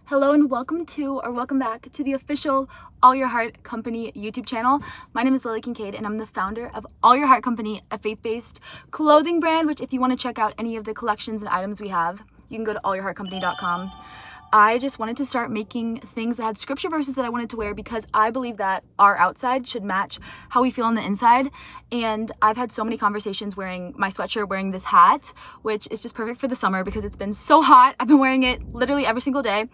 Hello and welcome back to the official All Your Heart Company YouTube channel. My name is Lily Kincaid and I'm the founder of All Your Heart Company, a faith-based clothing brand, which if you want to check out any of the collections and items we have, you can go to allyourheartcompany.com. I just wanted to start making things that had scripture verses that I wanted to wear because I believe that our outside should match how we feel on the inside. And I've had so many conversations wearing my sweatshirt, wearing this hat, which is just perfect for the summer because it's been so hot. I've been wearing it literally every single day.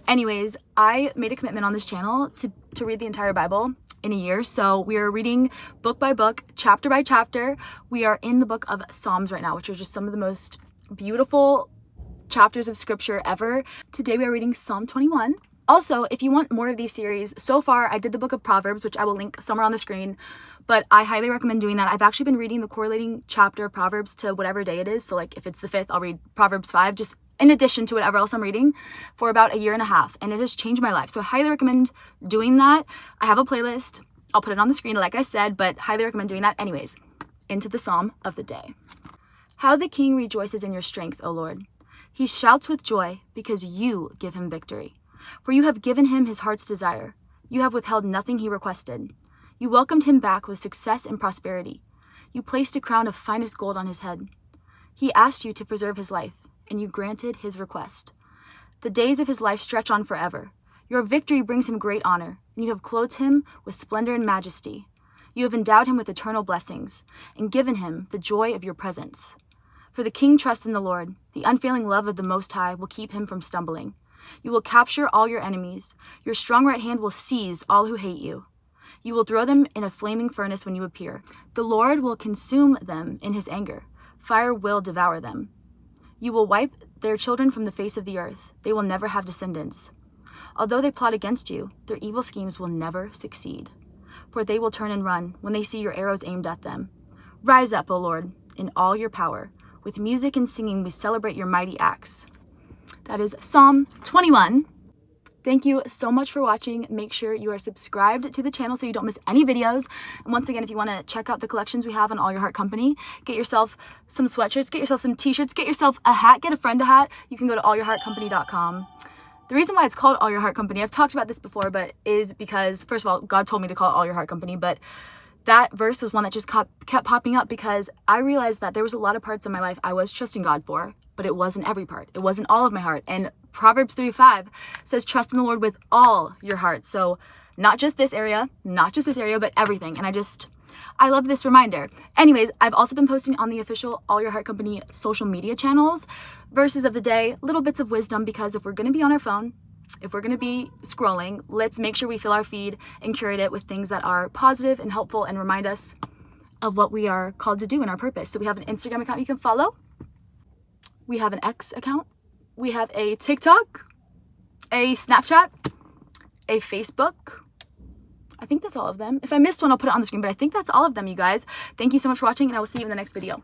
Anyways, I made a commitment on this channel to read the entire Bible in a year. So we are reading book by book, chapter by chapter. We are in the book of Psalms right now, which are just some of the most beautiful chapters of scripture ever. Today we are reading Psalm 21. Also, if you want more of these series, so far I did the book of Proverbs, which I will link somewhere on the screen, but I highly recommend doing that. I've actually been reading the correlating chapter of Proverbs to whatever day it is. So like if it's the 5th, I'll read Proverbs 5, just in addition to whatever else I'm reading, for about a year and a half. And it has changed my life. So I highly recommend doing that. I have a playlist. I'll put it on the screen, like I said, but highly recommend doing that. Anyways, into the Psalm of the day. How the king rejoices in your strength, O Lord. He shouts with joy because you give him victory. For you have given him his heart's desire. You have withheld nothing he requested. You welcomed him back with success and prosperity. You placed a crown of finest gold on his head. He asked you to preserve his life, and you granted his request. The days of his life stretch on forever. Your victory brings him great honor, and you have clothed him with splendor and majesty. You have endowed him with eternal blessings, and given him the joy of your presence. For the king trusts in the Lord. The unfailing love of the Most High will keep him from stumbling. You will capture all your enemies. Your strong right hand will seize all who hate you. You will throw them in a flaming furnace when you appear. The Lord will consume them in his anger. Fire will devour them. You will wipe their children from the face of the earth. They will never have descendants. Although they plot against you, their evil schemes will never succeed. For they will turn and run when they see your arrows aimed at them. Rise up, O Lord, in all your power. With music and singing, we celebrate your mighty acts. That is Psalm 21. Thank you so much for watching. Make sure you are subscribed to the channel so you don't miss any videos. And once again, if you want to check out the collections we have on All Your Heart Company, get yourself some sweatshirts, get yourself some t-shirts, get yourself a hat, get a friend a hat. You can go to allyourheartcompany.com. The reason why it's called All Your Heart Company, I've talked about this before, but is because, first of all, God told me to call it All Your Heart Company, but that verse was one that just kept popping up because I realized that there was a lot of parts of my life I was trusting God for, but it wasn't every part. It wasn't all of my heart. And Proverbs 3:5 says, trust in the Lord with all your heart. So not just this area, but everything. And I love this reminder. Anyways, I've also been posting on the official All Your Heart Company social media channels, verses of the day, little bits of wisdom, because if we're going to be on our phone, if we're going to be scrolling, let's make sure we fill our feed and curate it with things that are positive and helpful and remind us of what we are called to do in our purpose. So we have an Instagram account you can follow. We have an X account. We have a TikTok, a Snapchat, a Facebook. I think that's all of them. If I missed one, I'll put it on the screen, but I think that's all of them, you guys. Thank you so much for watching, and I will see you in the next video.